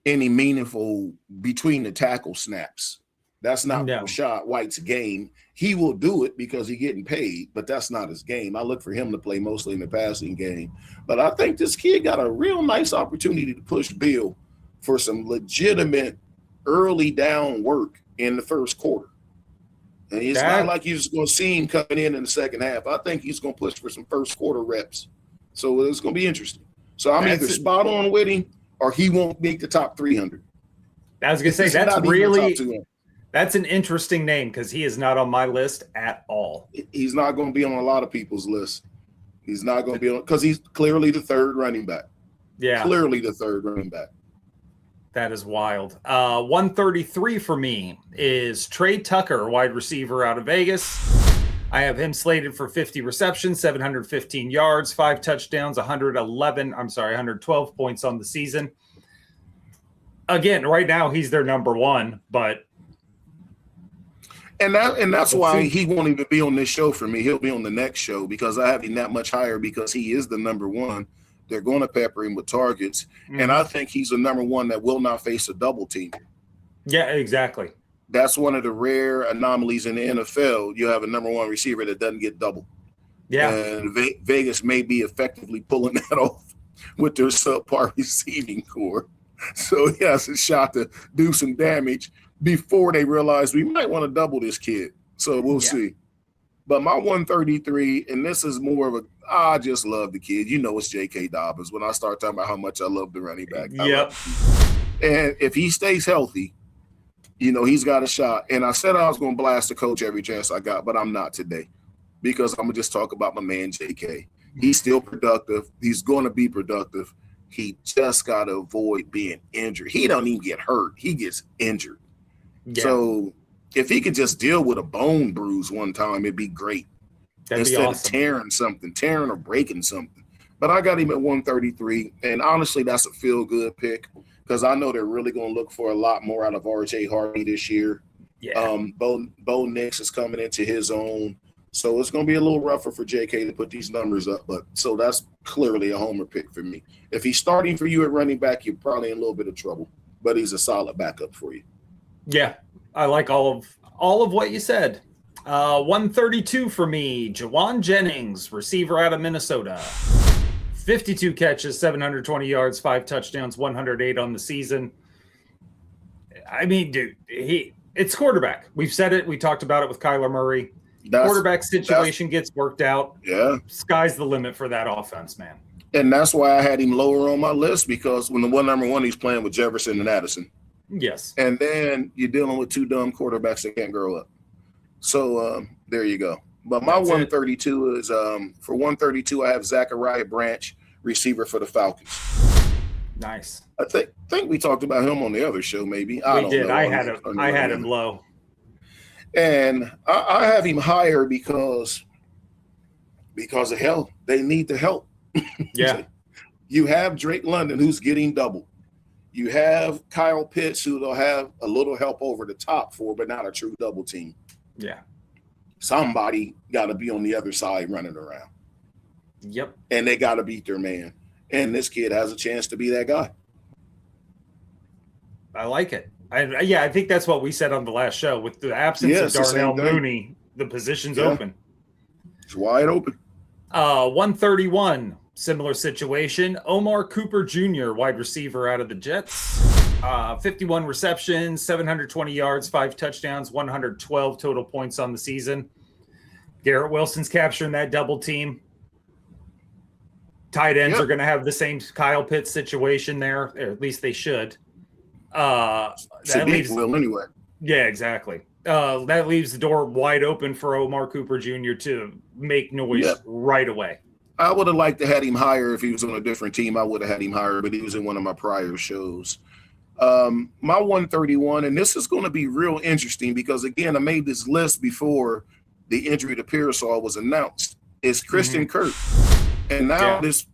any meaningful between the tackle snaps. That's not Rashad White's game. He will do it because he's getting paid, but that's not his game. I look for him to play mostly in the passing game. But I think this kid got a real nice opportunity to push Bill for some legitimate early down work in the first quarter. And it's not like you're just going to see him coming in the second half. I think he's going to push for some first quarter reps. So it's going to be interesting. So I'm either spot on with him or he won't make the top 300. I was going to say, that's an interesting name because he is not on my list at all. He's not going to be on a lot of people's list. He's not going to be on because he's clearly the third running back. Yeah. Clearly the third running back. That is wild. 133 for me is Trey Tucker, wide receiver out of Vegas. I have him slated for 50 receptions, 715 yards, 5 touchdowns, 112 points on the season. Again, right now he's their number one, but and that's why he won't even be on this show for me. He'll be on the next show because I have him that much higher because he is the number one. They're going to pepper him with targets, and I think he's the number one that will not face a double team. Yeah, exactly. That's one of the rare anomalies in the NFL. You have a number one receiver that doesn't get double. Yeah, and Vegas may be effectively pulling that off with their subpar receiving core. So he has a shot to do some damage before they realize we might want to double this kid. So we'll see. But my 133, and this is more of I just love the kid. You know it's J.K. Dobbins when I start talking about how much I love the running back. Yep. And if he stays healthy, you know, he's got a shot. And I said I was going to blast the coach every chance I got, but I'm not today because I'm going to just talk about my man J.K. He's still productive. He's going to be productive. He just got to avoid being injured. He don't even get hurt. He gets injured. Yeah. So if he could just deal with a bone bruise one time, it'd be great. Instead of tearing or breaking something. But I got him at 133. And honestly, that's a feel-good pick because I know they're really going to look for a lot more out of R.J. Harvey this year. Yeah. Bo Nix is coming into his own. So it's going to be a little rougher for J.K. to put these numbers up. But so that's clearly a homer pick for me. If he's starting for you at running back, you're probably in a little bit of trouble. But he's a solid backup for you. Yeah, I like all of what you said. 132 for me, Jawan Jennings, receiver out of Minnesota. 52 catches, 720 yards, 5 touchdowns, 108 on the season. I mean, dude, it's quarterback. We've said it. We talked about it with Kyler Murray. Quarterback situation gets worked out. Yeah. Sky's the limit for that offense, man. And that's why I had him lower on my list because when the number one, he's playing with Jefferson and Addison. Yes. And then you're dealing with two dumb quarterbacks that can't grow up. So there you go. But my 132 is for 132, I have Zachariah Branch, receiver for the Falcons. Nice. I think we talked about him on the other show, maybe. We did. I had him low. And I have him higher because of hell. They need the help. Yeah. You have Drake London, who's getting double. You have Kyle Pitts, who they'll have a little help over the top for, but not a true double team. Yeah. Somebody got to be on the other side running around. Yep. And they got to beat their man. And this kid has a chance to be that guy. I like it. I think that's what we said on the last show. With the absence of Darnell Mooney, the position's open. It's wide open. 131, similar situation. Omar Cooper Jr., wide receiver out of the Jets. 51 receptions, 720 yards, 5 touchdowns, 112 total points on the season. Garrett Wilson's capturing that double team. Tight ends are going to have the same Kyle Pitts situation there, or at least they should. Anyway. Yeah, exactly. That leaves the door wide open for Omar Cooper Jr. to make noise right away. I would have liked to have him higher if he was on a different team. I would have had him higher, but he was in one of my prior shows. My 131, and this is going to be real interesting because, again, I made this list before the injury to Pearsall was announced. It's Christian Kirk. And now this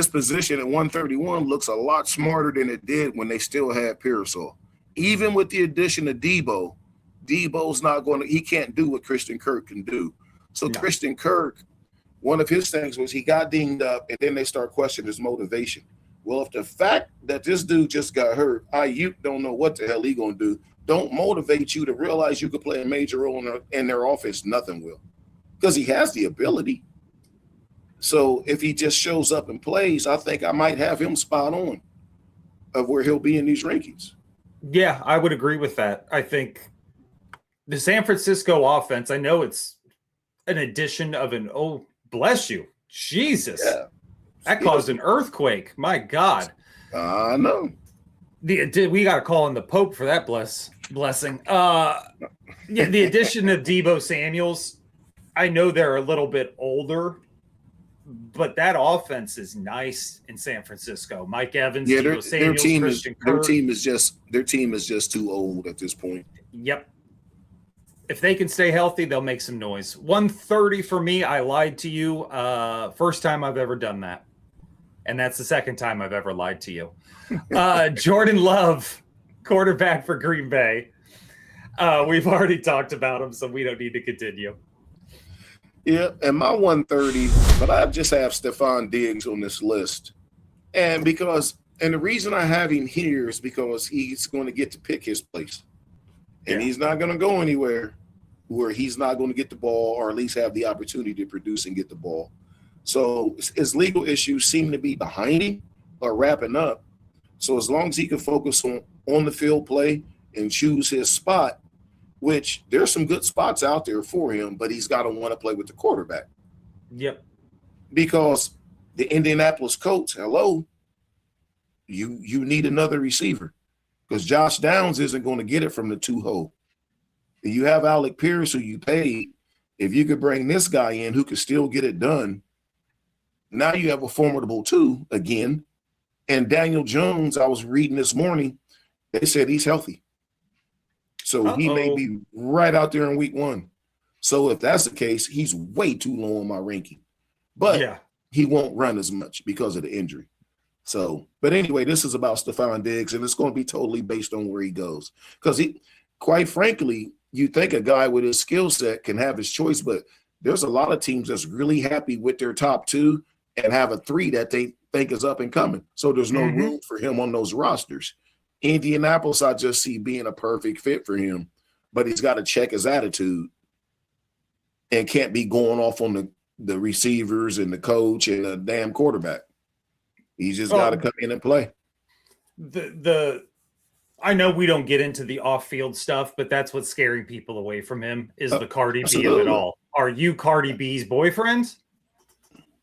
position at 131 looks a lot smarter than it did when they still had Pearsall. Even with the addition of Debo's not going to – he can't do what Christian Kirk can do. So Christian Kirk, one of his things was he got dinged up, and then they start questioning his motivation. Well, if the fact that this dude just got hurt, Ayuk don't know what the hell he gonna do, don't motivate you to realize you could play a major role in their offense, nothing will. Because he has the ability. So if he just shows up and plays, I think I might have him spot on of where he'll be in these rankings. Yeah, I would agree with that. I think the San Francisco offense, I know it's an addition of oh, bless you. Jesus. Yeah. That caused an earthquake. My God. I know. We got to call in the Pope for that blessing. Yeah, the addition of Deebo Samuels, I know they're a little bit older, but that offense is nice in San Francisco. Mike Evans, Deebo Samuels, their team is just too old at this point. Yep. If they can stay healthy, they'll make some noise. 130 for me. I lied to you. First time I've ever done that. And that's the second time I've ever lied to you. Jordan Love, quarterback for Green Bay. We've already talked about him, so we don't need to continue. Yeah, and my 130, but I just have Stephon Diggs on this list. And the reason I have him here is because he's going to get to pick his place. And he's not going to go anywhere where he's not going to get the ball or at least have the opportunity to produce and get the ball. So his legal issues seem to be behind him or wrapping up. So as long as he can focus on the field play and choose his spot, which there's some good spots out there for him, but he's got to want to play with the quarterback. Yep. Because the Indianapolis Colts, hello, you need another receiver because Josh Downs isn't going to get it from the 2-hole. You have Alec Pierce, who you paid. If you could bring this guy in who could still get it done, now you have a formidable 2 again. And Daniel Jones, I was reading this morning, they said he's healthy. So he may be right out there in week 1. So if that's the case, he's way too low on my ranking. But he won't run as much because of the injury. So, but anyway, this is about Stephon Diggs, and it's going to be totally based on where he goes. Because quite frankly, you think a guy with his skill set can have his choice, but there's a lot of teams that's really happy with their top 2 and have a 3 that they think is up and coming. So there's no room for him on those rosters. Indianapolis, I just see being a perfect fit for him, but he's got to check his attitude and can't be going off on the receivers and the coach and the damn quarterback. He's just got to come in and play. I know we don't get into the off-field stuff, but that's what's scaring people away from him is the Cardi B of it all. Are you Cardi B's boyfriend?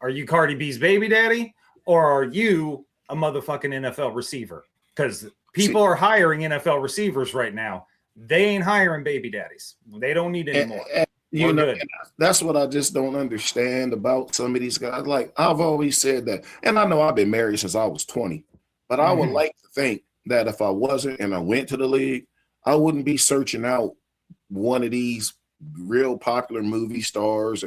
Are you Cardi B's baby daddy? Or are you a motherfucking NFL receiver? Because people are hiring NFL receivers right now. They ain't hiring baby daddies. They don't need any more. That's what I just don't understand about some of these guys. Like, I've always said that, and I know I've been married since I was 20, but I would like to think that if I wasn't and I went to the league, I wouldn't be searching out one of these real popular movie stars.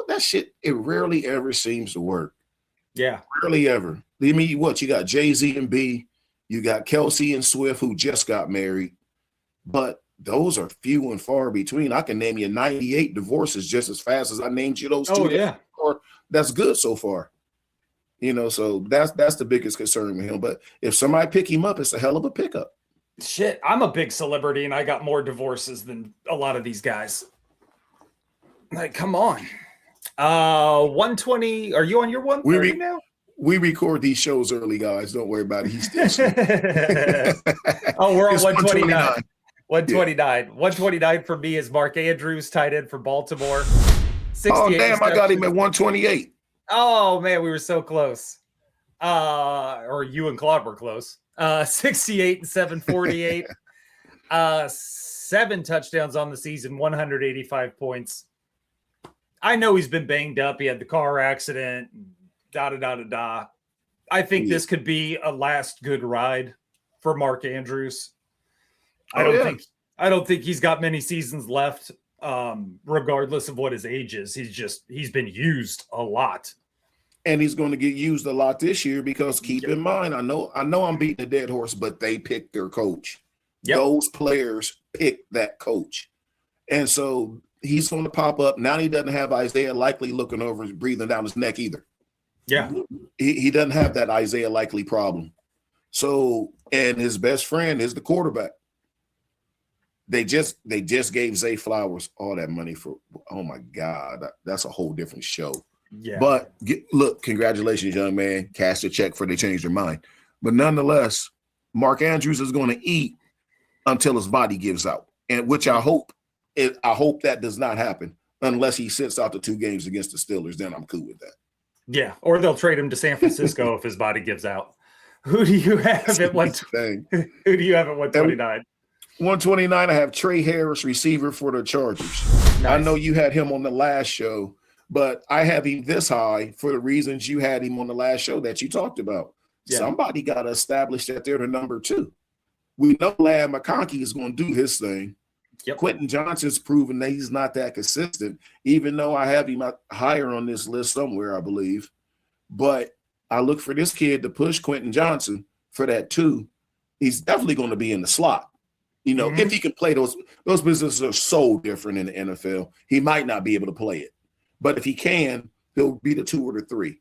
That shit, it rarely ever seems to work. Yeah. Rarely ever. I mean, what? You got Jay-Z and B, you got Kelsey and Swift, who just got married, but those are few and far between. I can name you 98 divorces just as fast as I named you those 2. Oh, yeah. That's good so far. So that's the biggest concern with him. But if somebody pick him up, it's a hell of a pickup. Shit, I'm a big celebrity and I got more divorces than a lot of these guys. Like, come on. 120. Are you on your 130 now? We record these shows early, guys. Don't worry about it. He's still Oh, we're on 129. 129. Yeah. 129 for me is Mark Andrews, tight end for Baltimore. Oh, damn, I got him at 128. Oh, man, we were so close. Or you and Claude were close. 68 and 748. 7 touchdowns on the season, 185 points. I know he's been banged up. He had the car accident, I think this could be a last good ride for Mark Andrews. I don't think he's got many seasons left, regardless of what his age is. He's been used a lot. And he's going to get used a lot this year because keep in mind, I know I'm beating a dead horse, but they picked their coach. Yep. Those players picked that coach. And so he's going to pop up. Now he doesn't have Isaiah Likely looking over and breathing down his neck either. Yeah. He doesn't have that Isaiah Likely problem. So, and his best friend is the quarterback. They just gave Zay Flowers all that money for, oh my God, that's a whole different show. Yeah. But look, congratulations, young man. Cash a check before they change their mind. But nonetheless, Mark Andrews is going to eat until his body gives out, and which I hope that does not happen unless he sits out the 2 games against the Steelers. Then I'm cool with that. Yeah, or they'll trade him to San Francisco if his body gives out. Who do you have at 129? 129, I have Trey Harris, receiver for the Chargers. Nice. I know you had him on the last show, but I have him this high for the reasons you had him on the last show that you talked about. Yeah. Somebody got to establish that they're the number 2. We know Lad McConkey is going to do his thing. Yep. Quentin Johnson's proven that he's not that consistent, even though I have him higher on this list somewhere, I believe. But I look for this kid to push Quentin Johnson for that 2. He's definitely going to be in the slot. You know, if he can play those businesses are so different in the NFL. He might not be able to play it. But if he can, he'll be the 2 or the 3.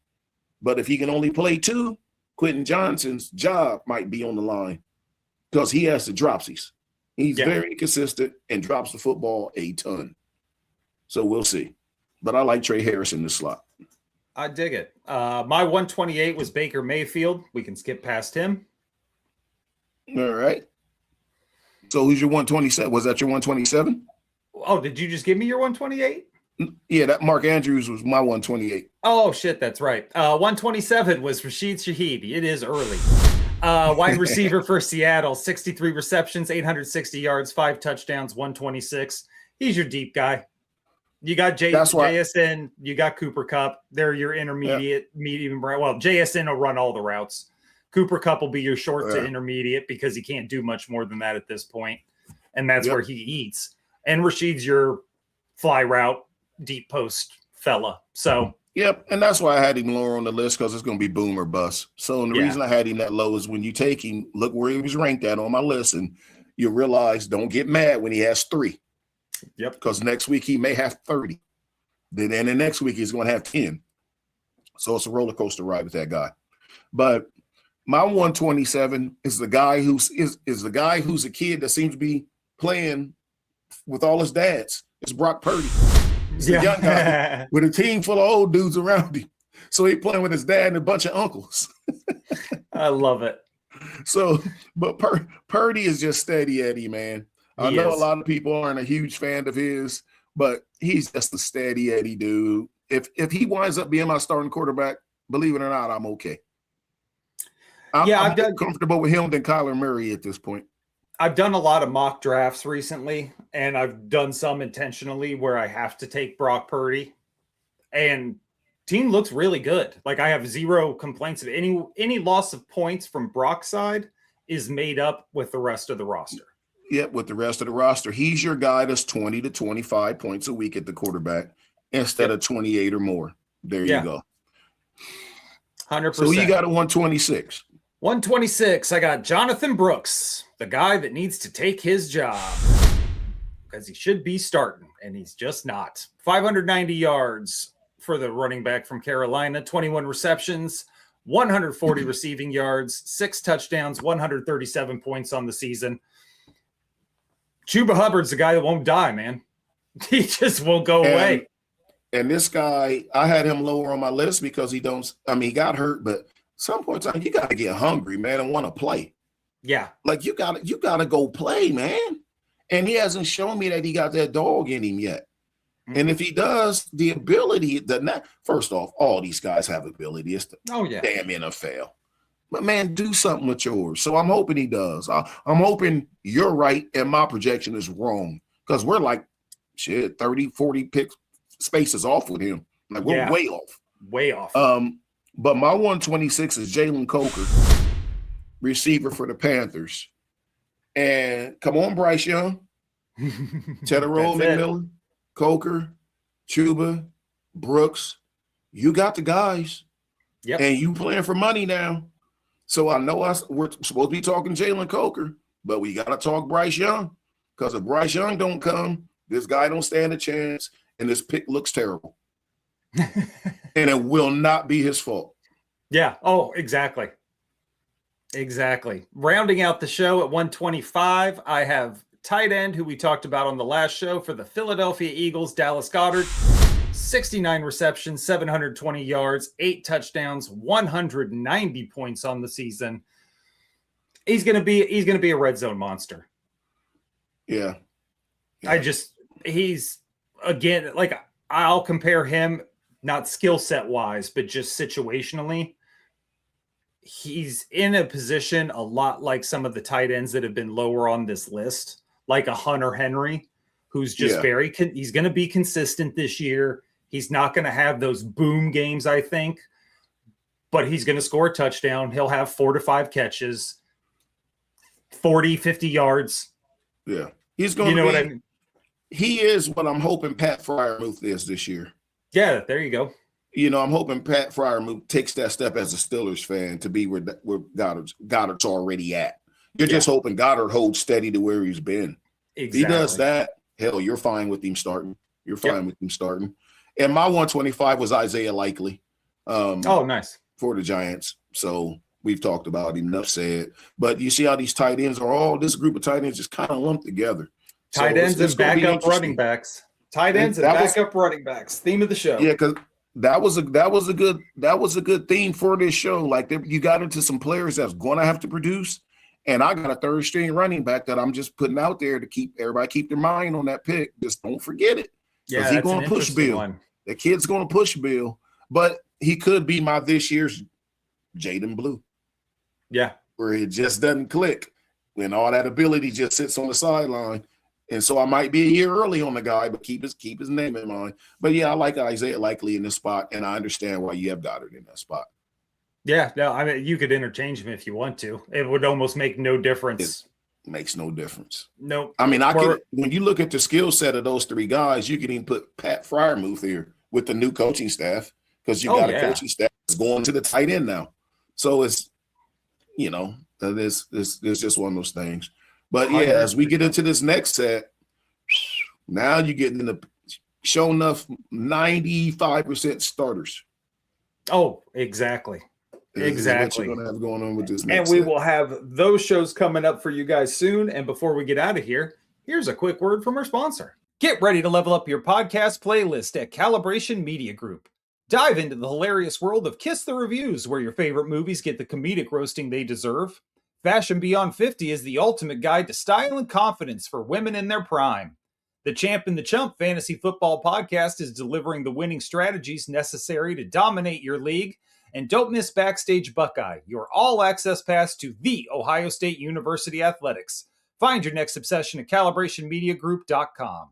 But if he can only play 2, Quentin Johnson's job might be on the line because he has the dropsies. He's very consistent and drops the football a ton. So we'll see. But I like Trey Harris in the slot. I dig it. My 128 was Baker Mayfield. We can skip past him. All right. So who's your 127? Was that your 127? Oh, did you just give me your 128? Yeah, that Mark Andrews was my 128. Oh, shit, that's right. 127 was Rashid Shaheed. It is early. Wide receiver for Seattle, 63 receptions, 860 yards, 5 touchdowns, 126. He's your deep guy. You got JSN, you got Cooper Kupp. They're your intermediate, medium. Well, JSN will run all the routes. Cooper Kupp will be your short to intermediate because he can't do much more than that at this point. And that's where he eats. And Rashid's your fly route, deep post fella. So, yep. And that's why I had him lower on the list because it's going to be boom or bust. So, and the reason I had him that low is when you take him, look where he was ranked at on my list, and you realize don't get mad when he has 3. Yep. Because next week he may have 30. Then the next week he's going to have 10. So it's a roller coaster ride with that guy. But my 127 is the guy who's the guy who's a kid that seems to be playing with all his dads. It's Brock Purdy. He's a young guy with a team full of old dudes around him. So he's playing with his dad and a bunch of uncles. I love it. So, but Purdy is just steady Eddie, man. I know a lot of people aren't a huge fan of his, but he's just a steady Eddie dude. If he winds up being my starting quarterback, believe it or not, I'm okay. I'm more comfortable with him than Kyler Murray at this point. I've done a lot of mock drafts recently, and I've done some intentionally where I have to take Brock Purdy, and team looks really good. Like I have 0 complaints of any loss of points from Brock's side is made up with the rest of the roster. Yep, with the rest of the roster. He's your guy that's 20 to 25 points a week at the quarterback instead of 28 or more. There you go. 100%. So you got a 126. 126, I got Jonathan Brooks, the guy that needs to take his job because he should be starting, and he's just not. 590 yards for the running back from Carolina, 21 receptions, 140 receiving yards, 6 touchdowns, 137 points on the season. Chuba Hubbard's the guy that won't die, man. He just won't go away. And this guy, I had him lower on my list because he got hurt, but some point in time, you got to get hungry, man, and want to play. Yeah. Like you got to go play, man. And he hasn't shown me that he got that dog in him yet. Mm-hmm. And if he does, the ability, first off, all these guys have ability. It's the damn NFL. But, man, do something with yours. So I'm hoping he does. I'm hoping you're right and my projection is wrong because we're like, 30, 40 pick spaces off with him. Like, we're way off. Way off. But my 126 is Jalen Coker, receiver for the Panthers. And come on, Bryce Young, Tedero McMillan, Coker, Chuba, Brooks. You got the guys. Yep. And you playing for money now. So I know we're supposed to be talking Jalen Coker, but we got to talk Bryce Young because if Bryce Young don't come, this guy don't stand a chance, and this pick looks terrible. And it will not be his fault. Yeah. Oh, exactly. Exactly. Rounding out the show at 125, I have tight end, who we talked about on the last show for the Philadelphia Eagles, Dallas Goedert. 69 receptions, 720 yards, 8 touchdowns, 190 points on the season. He's gonna be a red zone monster. Yeah. He's again, like, I'll compare him, not skill set wise, but just situationally. He's in a position a lot like some of the tight ends that have been lower on this list, like a Hunter Henry, who's just he's going to be consistent this year. He's not going to have those boom games, I think, but he's going to score a touchdown. He'll have 4 to 5 catches, 40, 50 yards. Yeah. He's going to what I mean? He is what I'm hoping Pat Freiermuth is this year. Yeah, there you go. I'm hoping Pat Freiermuth takes that step as a Steelers fan to be where Goddard's already at. You're just hoping Goddard holds steady to where he's been. Exactly. If he does that, hell, you're fine with him starting. You're fine with him starting. And my 125 was Isaiah Likely. Nice. For the Giants. So we've talked about him, enough said. But you see how these tight ends are this group of tight ends just kind of lumped together. Tight ends and backup running backs. Tight ends and backup running backs. Theme of the show. Yeah, because that was a good theme for this show. Like, you got into some players that's going to have to produce, and I got a third string running back that I'm just putting out there to keep their mind on that pick. Just don't forget it. Yeah, he's going to push Bill. The kid's going to push Bill, but he could be my this year's Jaden Blue. Yeah, where it just doesn't click when all that ability just sits on the sideline. And so I might be a year early on the guy, but keep his name in mind. But yeah, I like Isaiah Likely in this spot, and I understand why you have Goddard in that spot. Yeah, no, I mean, you could interchange them if you want to. It would almost make no difference. It makes no difference. Nope. I mean, when you look at the skill set of those 3 guys, you can even put Pat Freiermuth here with the new coaching staff, because you got a coaching staff that's going to the tight end now. So it's, there's just one of those things. But yeah, as we get into this next set, now you're getting into show enough 95% starters. Oh, exactly. Exactly. What you're going to have going on with this next set. And we will have those shows coming up for you guys soon. And before we get out of here, here's a quick word from our sponsor. Get ready to level up your podcast playlist at Calibration Media Group. Dive into the hilarious world of Kiss the Reviews, where your favorite movies get the comedic roasting they deserve. Fashion Beyond 50 is the ultimate guide to style and confidence for women in their prime. The Champ and The Chump fantasy football podcast is delivering the winning strategies necessary to dominate your league. And don't miss Backstage Buckeye, your all-access pass to the Ohio State University Athletics. Find your next obsession at calibrationmediagroup.com.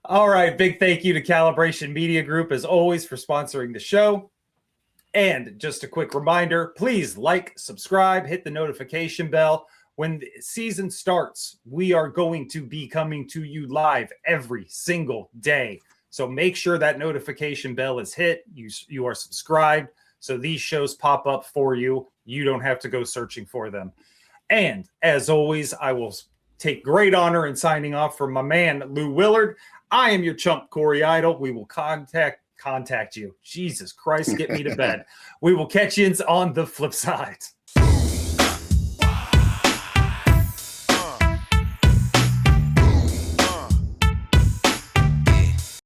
All right, big thank you to Calibration Media Group, as always, for sponsoring the show. And just a quick reminder, please like, subscribe, hit the notification bell. When the season starts, we are going to be coming to you live every single day. So make sure that notification bell is hit. You are subscribed, so these shows pop up for you. You don't have to go searching for them. And as always, I will take great honor in signing off for my man, Lou Willard. I am your chump, Cory Idle. We will contact you. Jesus Christ, get me to bed. We will catch you on the flip side.